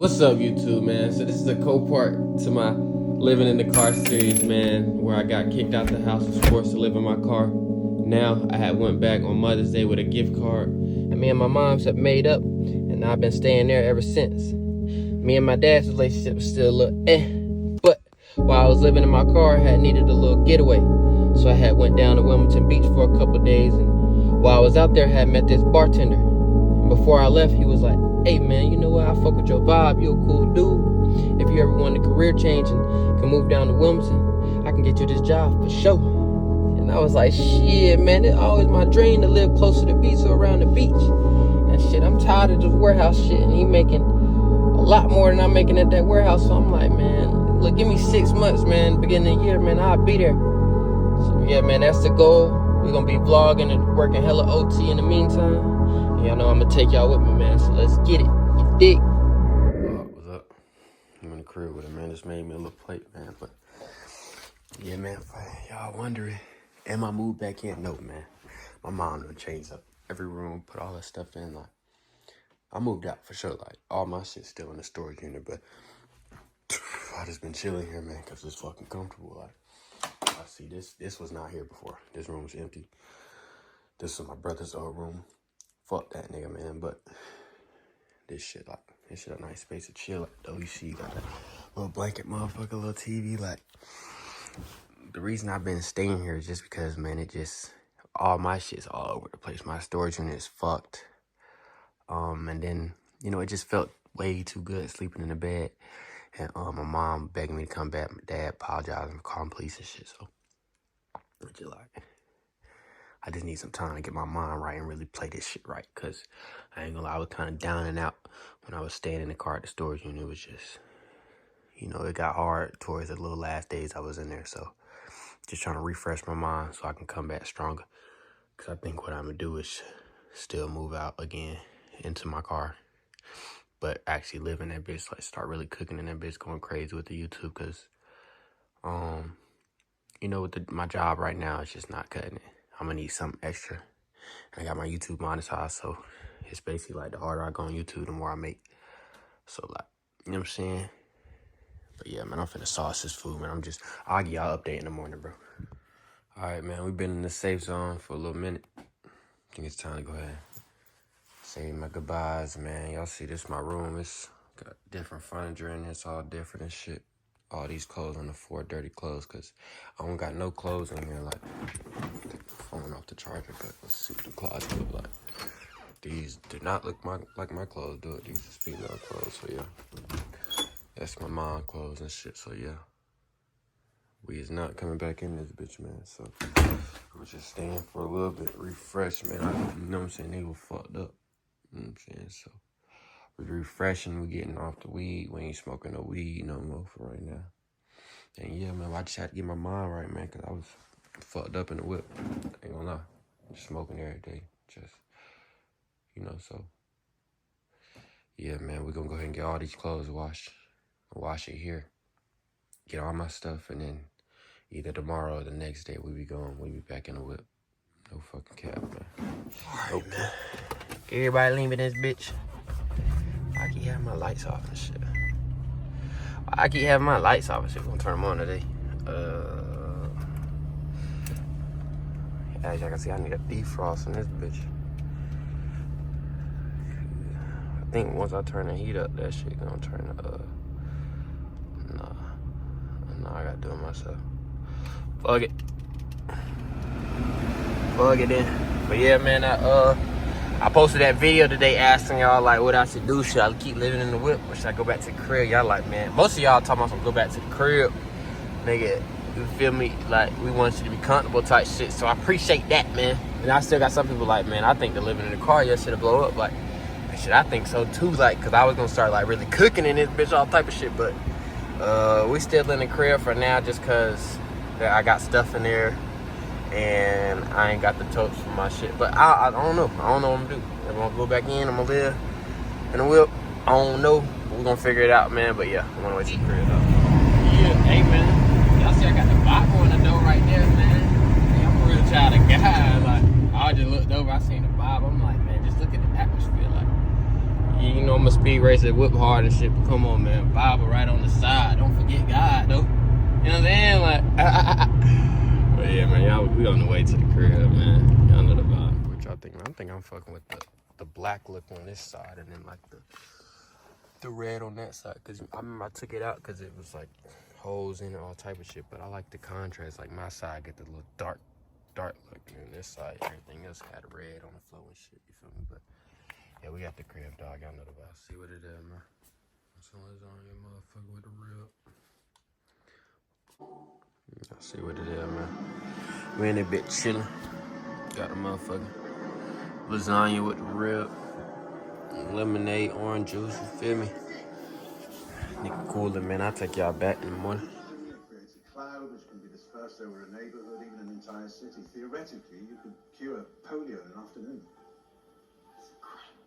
What's up, YouTube, man? So this is a co-part to my living in the car series, man, where I got kicked out the house, was forced to live in my car. Now I had went back on Mother's Day with a gift card, and me and my moms have made up, and I've been staying there ever since. Me and my dad's relationship was still a little but while I was living in my car, I had needed a little getaway, so I had went down to Wilmington Beach for a couple of days, and while I was out there, I had met this bartender. And before I left, he was like, "Hey man, you know what? I fuck with your vibe. You a cool dude. If you ever want a career change and can move down to Wilmington, I can get you this job for sure." And I was like, shit, man, it's always my dream to live closer to the beach or around the beach. And shit, I'm tired of this warehouse shit. And he making a lot more than I'm making at that warehouse. So I'm like, man, look, give me 6 months, man. Beginning of the year, man, I'll be there. So yeah, man, that's the goal. We're gonna be vlogging and working hella OT in the meantime. Y'all know I'm gonna take y'all with me, man, so let's get it. You dig? What's up? I'm in the crib with it, man. Just made me a little plate, man. But yeah, man, y'all wondering, am I moved back in? No, man. My mom done changed up every room, put all that stuff in. Like, I moved out for sure. Like, all my shit's still in the storage unit, but I just been chilling here, man, because it's fucking comfortable. Like, I see this was not here before. This room was empty. This was my brother's old room. Fuck that nigga, man, but this shit a nice space to chill at, though. You see, got a little blanket, motherfucker, little TV, like, the reason I've been staying here is just because, man, all my shit's all over the place. My storage unit is fucked, and then, you know, it just felt way too good sleeping in the bed, and, my mom begging me to come back, my dad apologizing for calling police and shit, so, I just need some time to get my mind right and really play this shit right. Because I ain't gonna lie, I was kind of down and out when I was staying in the car at the storage unit. It was just, you know, it got hard towards the little last days I was in there. So just trying to refresh my mind so I can come back stronger. Because I think what I'm going to do is still move out again into my car. But actually live in that bitch, like start really cooking in that bitch, going crazy with the YouTube. Because, you know, with my job right now, it's just not cutting it. I'm gonna need something extra. I got my YouTube monetized, so it's basically like the harder I go on YouTube, the more I make. So like, you know what I'm saying? But yeah, man, I'm finna sauce this food, man. I'll give y'all an update in the morning, bro. All right, man, we've been in the safe zone for a little minute. I think it's time to go ahead and say my goodbyes, man. Y'all see this, my room. It's got different furniture in it. It's all different and shit. All these clothes on the floor, dirty clothes, because I don't got no clothes in here, like, take the phone off the charger, but let's see what the closet look like. These do not look like my clothes do it. These is female clothes, so yeah. That's my mom clothes and shit, so yeah. We is not coming back in this bitch, man, so I'm just staying for a little bit, refresh, man. You know what I'm saying? They were fucked up, you know what I'm saying, so. We're refreshing, we're getting off the weed. We ain't smoking no weed no more for right now. And yeah, man, I just had to get my mind right, man, because I was fucked up in the whip. Ain't gonna lie. Just smoking every day. Just, you know, so. Yeah, man, we're gonna go ahead and get all these clothes washed. Wash it here. Get all my stuff, and then either tomorrow or the next day we be back in the whip. No fucking cap, man. All right, man. Everybody leaving this bitch. I keep having my lights off and shit. I keep having my lights off and shit. We're gonna turn them on today. As y'all can see, I need a defrost in this bitch. I think once I turn the heat up, that shit gonna turn nah, I gotta do it myself. Fuck it then. But yeah, man, I posted that video today asking y'all, like, what I should do. Should I keep living in the whip or should I go back to the crib? Y'all like, man, most of y'all talking about some go back to the crib. Nigga, you feel me? Like, we want you to be comfortable type shit. So I appreciate that, man. And I still got some people like, man, I think the living in the car, yeah, should have blow up. Like, shit, I think so too. Like, because I was going to start, like, really cooking in this bitch, all type of shit. But we still in the crib for now just because I got stuff in there. And I ain't got the totes for my shit. But I don't know. I don't know what I'm gonna do. I'm gonna go back in. I'm gonna live in the whip. I don't know. We're gonna figure it out, man. But yeah, I'm gonna wait to figure it out. Yeah, hey, man. Y'all see I got the Bible in the door right there, man. Hey, I'm a real child of God. Like, I just looked over. I seen the Bible. I'm like, man, just look at the atmosphere. Like, You know I'm a speed racer, whip hard and shit. But come on, man. Bible right on the side. Don't forget God, though. You know what I'm saying? Like, but yeah, man, y'all, we on the way to the crib, man. Y'all know the vibe. What y'all think, man? I think I'm fucking with the black look on this side and then like the red on that side. Cause I remember I took it out because it was like holes in it, all type of shit. But I like the contrast. Like my side get the little dark look, and this side, everything else had red on the floor and shit. You feel me? But yeah, we got the crib, dog. Y'all know the vibe. See what it is, man. Someone's on your motherfucker with the rib. I see what it is, man. We in a bit chillin'. Got a motherfucker lasagna with the rib, lemonade, orange juice. You feel me? Nigga cooler, man. I'll take y'all back in the morning. Creates a cloud which can be dispersed over a neighborhood, even an entire city. Theoretically, you could cure polio in an afternoon.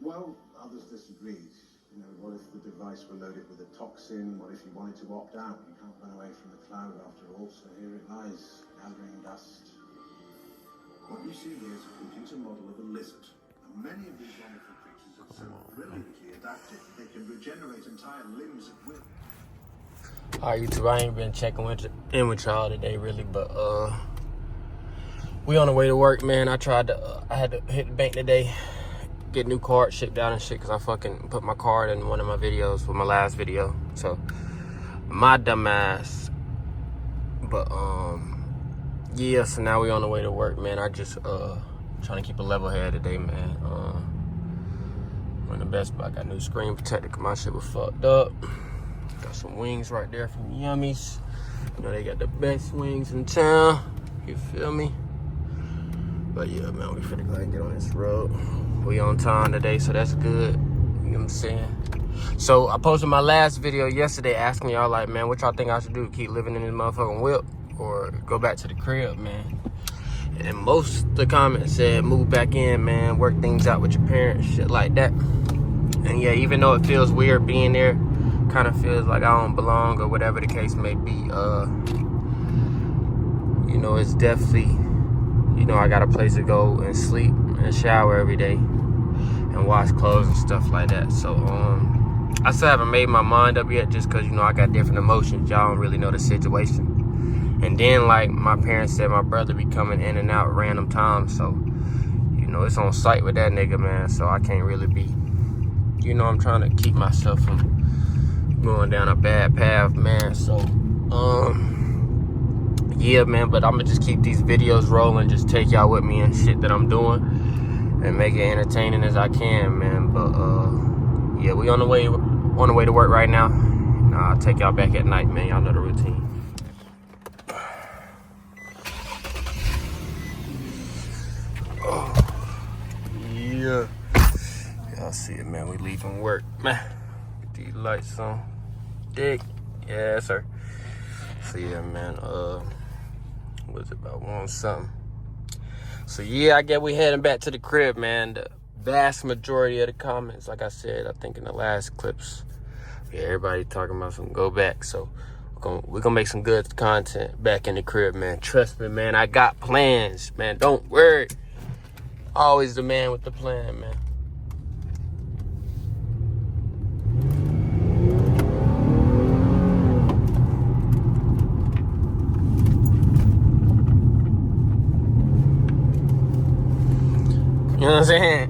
Well, others disagreed. You know, what if the device were loaded with a toxin? What if you wanted to opt out? You can't run away from the cloud after all, so here it lies, gathering dust. What you see here is a computer model of a lizard. And many of these wonderful creatures are so brilliantly adapted that they can regenerate entire limbs at will. Alright, YouTube, I ain't been checking in with y'all today, really, but we on the way to work, man. I had to hit the bank today, get a new card shipped out and shit, because I fucking put my card in one of my videos for my last video. So, my dumb ass. But, yeah, so now we on the way to work, man. I just, trying to keep a level head today, man. We're in the best spot. Got new screen protector, because my shit was fucked up. Got some wings right there from Yummies. You know, they got the best wings in town. You feel me? But yeah, man, we finna go ahead and get on this road. We on time today, so that's good. You know what I'm saying? So I posted my last video yesterday asking y'all, like, man, what y'all think I should do? Keep living in this motherfucking whip or go back to the crib, man? And most of the comments said move back in, man, work things out with your parents, shit like that. And yeah, even though it feels weird being there, kind of feels like I don't belong or whatever the case may be, you know, it's definitely, you know, I got a place to go and sleep and shower every day and wash clothes and stuff like that. So I still haven't made my mind up yet, just because, you know, I got different emotions. Y'all don't really know the situation. And then, like my parents said, my brother be coming in and out random times, so, you know, it's on site with that nigga, man. So I can't really be, you know, I'm trying to keep myself from going down a bad path, man. So yeah, man, but I'm gonna just keep these videos rolling, just take y'all with me and shit that I'm doing and make it entertaining as I can, man. But yeah, we on the way to work right now. I'll take y'all back at night, man. Y'all know the routine. Yeah, y'all see it, man. We leaving work, man. Get these lights on. Dick. Yeah, sir. So yeah, man, what's it about 1 something? So yeah, I guess we heading back to the crib, man. The vast majority of the comments, like I said, I think in the last clips, yeah, everybody talking about some go back. So we're gonna make some good content back in the crib, man. Trust me, man. I got plans, man. Don't worry. Always the man with the plan, man. You know what I'm saying?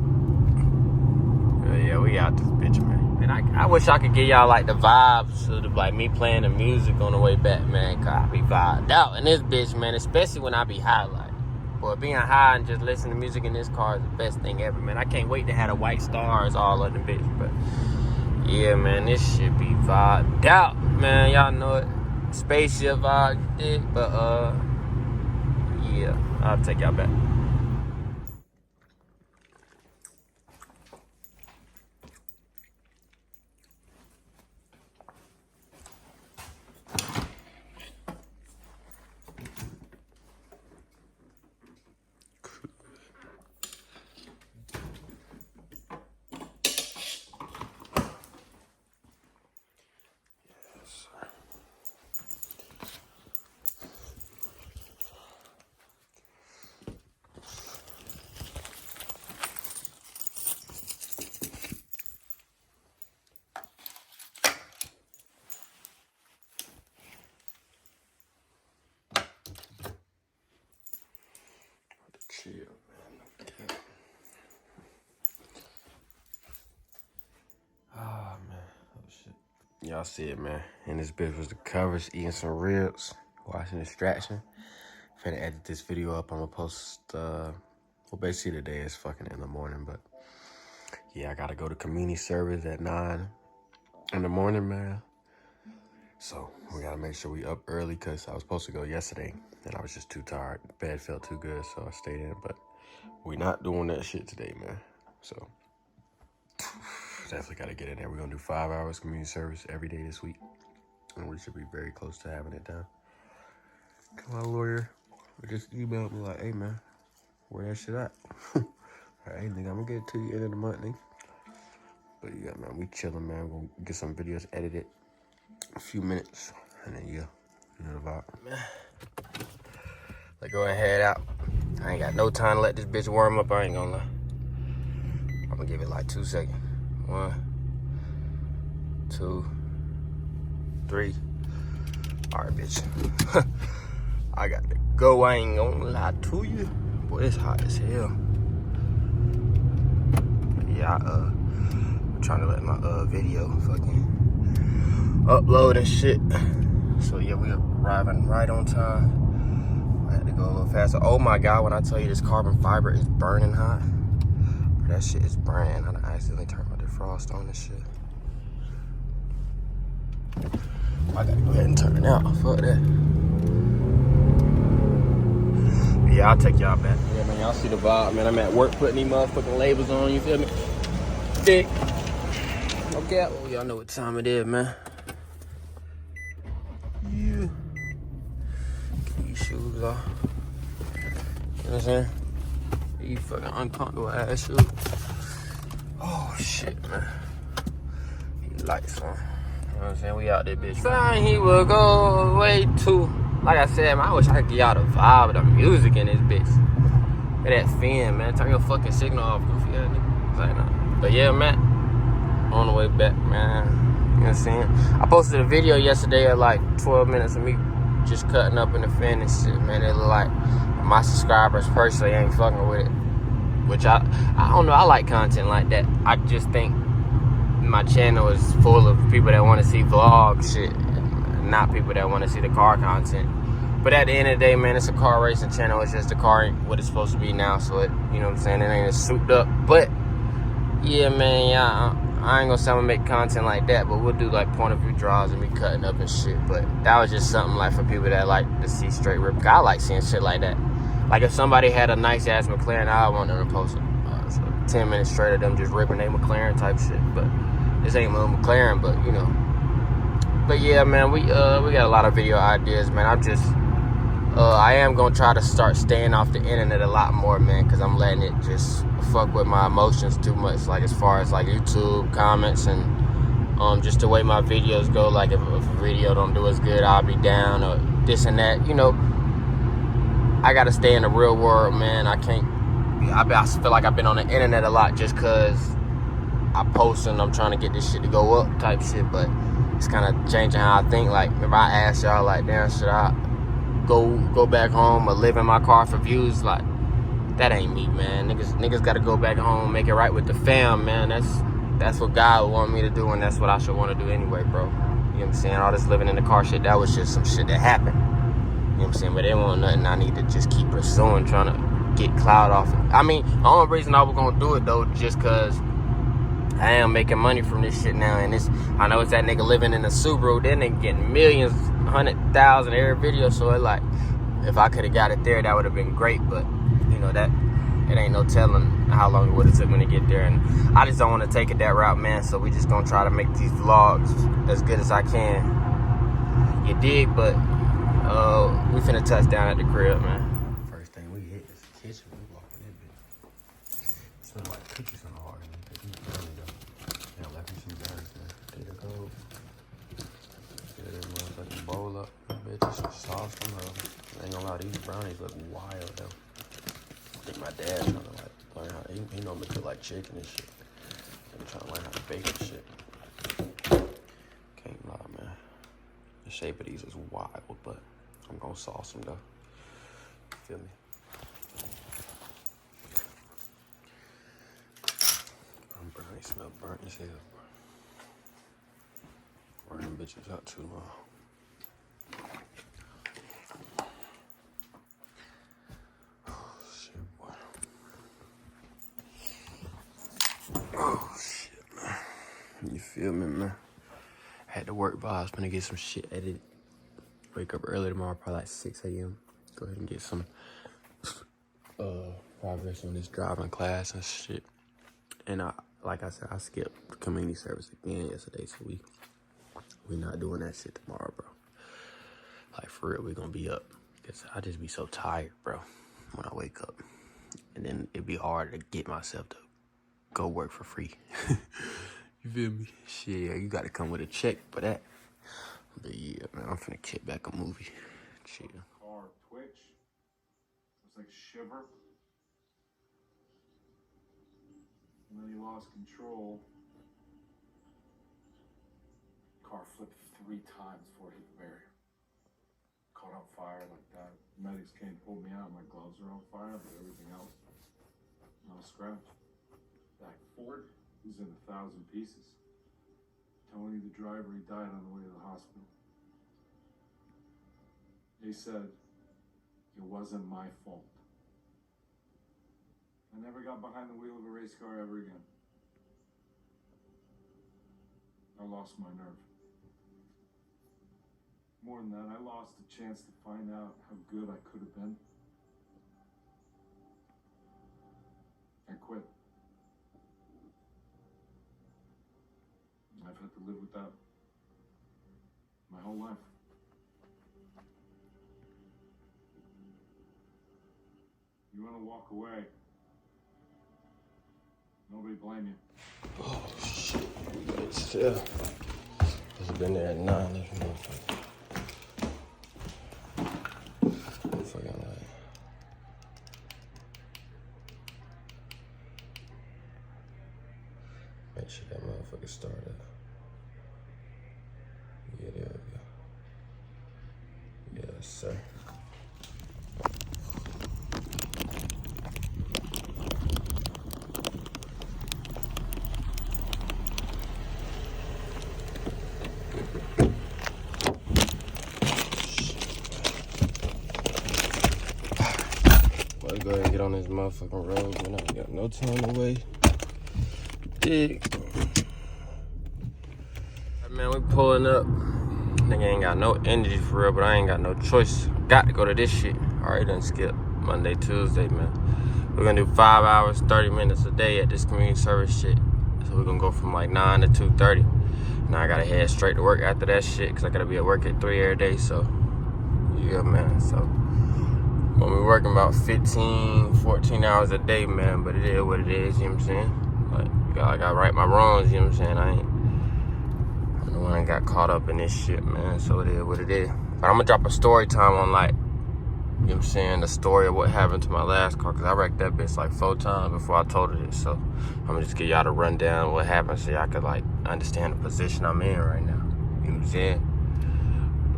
Yeah, we out this bitch, man. And I wish I could give y'all like the vibes of like me playing the music on the way back, man. Cause I be vibed out in this bitch, man. Especially when I be high, like. Boy, being high and just listening to music in this car is the best thing ever, man. I can't wait to have the white stars all on the bitch, but yeah, man, this shit be vibed out, man. Y'all know it. Spaceship vibe, dick, but yeah, I'll take y'all back. Y'all see it, man. And this bitch was the covers, eating some ribs, watching Distraction. Finna edit this video up. I'm gonna post, well, basically today is fucking in the morning, but yeah, I gotta go to community service at 9 in the morning, man. So we gotta make sure we up early, cause I was supposed to go yesterday and I was just too tired. Bed felt too good, so I stayed in, but we not doing that shit today, man. So definitely gotta get in there. We're gonna do 5 hours community service every day this week. And we should be very close to having it done. Come on, lawyer. Just emailed me like, hey, man, where that shit at? All right, nigga, I'm gonna get it to you end of the month, nigga. But yeah, man, we chilling, man. We're gonna get some videos edited a few minutes. And then, yeah, you know the vibe. Let's go and head out. I ain't got no time to let this bitch warm up. I ain't gonna lie. I'm gonna give it like 2 seconds. 1, 2, 3. All right, bitch. I got to go. I ain't gonna lie to you. Boy, it's hot as hell. But yeah, I'm trying to let my video fucking upload and shit. So yeah, we arriving right on time. I had to go a little faster. Oh my God, when I tell you this carbon fiber is burning hot. That shit is burning. I accidentally turned my defrost on this shit. I gotta go ahead and turn it out. Fuck that. Yeah, I'll take y'all back. Yeah, man, y'all see the vibe, man. I'm at work putting these motherfucking labels on, you feel me? Dick. Okay, oh, y'all know what time it is, man. Yeah. Get these shoes off. You know what I'm saying? These fucking uncomfortable ass shoes. Oh, shit, man. These lights on. You know what I'm saying? We out there, bitch. Fine, he will go way too. Like I said, man, I wish I could get y'all the vibe of the music in this bitch. Look at that fin, man. Turn your fucking signal off, goofy ass nigga. Like, nah. But yeah, man. On the way back, man. You know what I'm saying? I posted a video yesterday of like 12 minutes of me just cutting up in the fin and shit, man. It look like my subscribers personally ain't fucking with it. Which I don't know. I like content like that. I just think my channel is full of people that want to see vlog shit, not people that want to see the car content. But at the end of the day, man, it's a car racing channel. It's just the car ain't what it's supposed to be now. So it, you know what I'm saying? It ain't as souped up. But yeah, man, yeah, I ain't gonna say I'm gonna make content like that, but we'll do like point of view draws and me cutting up and shit. But that was just something like for people that like to see straight rip. I like seeing shit like that. Like if somebody had a nice ass McLaren, I want them to post it. So 10 minutes straight of them just ripping their McLaren type shit. But this ain't little McLaren, but you know. But yeah, man, we got a lot of video ideas, man. I am gonna try to start staying off the internet a lot more, man, because I'm letting it just fuck with my emotions too much. Like as far as like YouTube comments and just the way my videos go. Like if a video don't do as good, I'll be down or this and that. You know, I gotta stay in the real world, man. I can't. I feel like I've been on the internet a lot just cause I post and I'm trying to get this shit to go up type shit. But it's kind of changing how I think. Like if I ask y'all, like, damn, should I go back home or live in my car for views? Like that ain't me, man. Niggas gotta go back home, make it right with the fam, man. That's what God would want me to do, and that's what I should want to do anyway, bro. You know what I'm saying? All this living in the car shit, that was just some shit that happened. You know what I'm saying? But it wasn't nothing I need to just keep pursuing, trying to get clout off it. I mean, the only reason I was gonna do it though, just cause I am making money from this shit now, and I know it's that nigga living in a Subaru, then they getting millions, 100,000 every video. So it like, if I could have got it there, that would have been great. But you know that it ain't no telling how long it would have took me to get there, and I just don't want to take it that route, man. So we just gonna try to make these vlogs as good as I can. You dig? But we finna touch down at the crib, man. First thing we hit is the kitchen. We walking in, bitch. Smell like cookies on the heart. Yeah, left me some berries, man. There you go. Get that motherfucking bowl up, bitch. Some sauce from her. I ain't gonna lie, these brownies look wild though. I think my dad's trying to like learn how. He normally cook like chicken and shit. I'm trying to learn how to bake and shit. Can't lie, man. The shape of these is wild, but I'm gonna sauce them though. Feel me? Brownies smell burnt as hell, bro. bitches out too long. Oh, shit, boy. Oh, shit, man. You feel me, man? I had to work, but I was gonna get some shit edited. Wake up early tomorrow, probably like 6 a.m. Go ahead and get some progress on this driving class and shit. And like I said, I skipped community service again yesterday, so we not doing that shit tomorrow, bro. Like, for real, we gonna be up. Cause I just be so tired, bro, when I wake up. And then it'd be hard to get myself to go work for free. You feel me? Shit, you gotta come with a check for that. But yeah, man, I'm finna kick back a movie. Chill. Car twitch. It's like shiver. And then he lost control. Car flipped 3 times before it hit the barrier. Caught on fire like that. Medics came, pulled me out. My gloves are on fire, but everything else, not a scratch. That Ford was in 1,000 pieces. Tony, the driver, he died on the way to the hospital. They said it wasn't my fault. I never got behind the wheel of a race car ever again. I lost my nerve. More than that, I lost the chance to find out how good I could have been. I quit. I've had to live with that my whole life. You want to walk away, nobody blame you. Oh, shit. But still, it's been there at 9, this motherfucker. Fucking like. Make sure that motherfucker started. Yeah, there we go. Yes, sir. Go ahead and get on this motherfucking road, man. I ain't got no time to wait. Dig. Man, we pulling up. Nigga ain't got no energy for real, but I ain't got no choice. Got to go to this shit. Already done skip Monday, Tuesday, man. We're gonna do 5 hours, 30 minutes a day at this community service shit. So we're gonna go from like 9 to 2:30. Now I gotta head straight to work after that shit, cause I gotta be at work at 3 every day, so. Yeah, man, so. I'm gonna be working about 15, 14 hours a day, man, but it is what it is, you know what I'm saying? Like, I gotta right my wrongs, you know what I'm saying? I don't know when I got caught up in this shit, man, so it is what it is. But I'm gonna drop a story time on, like, you know what I'm saying, the story of what happened to my last car, because I wrecked that bitch like 4 times before I told it, so I'm gonna just give y'all the rundown of what happened so y'all could, like, understand the position I'm in right now, you know what I'm saying?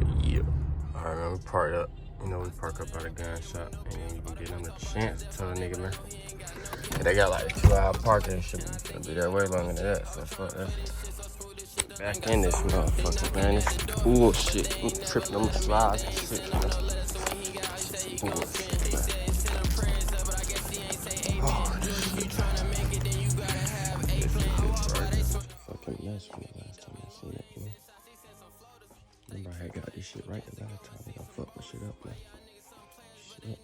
But yeah, all right, man, we parked up. You know, we park up by the gun shop and then you can get them the chance to tell a nigga, man. Yeah, they got like 2-hour parking and shit. It's gonna be there way longer than that, so fuck that. Back in this motherfucker, man. This bullshit. I'm tripping them slides and shit, man. Bullshit, man. Oh, this shit, man. This shit, right? Fucking mess with me last time I seen it, man. Remember I had got this shit right the last time. They gonna fuck my shit up, man. Shit.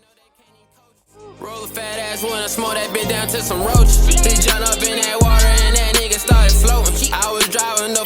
Roll a fat ass when I smoke that bitch down to some roaches. He jumped up in that water and that nigga started floating. I was driving the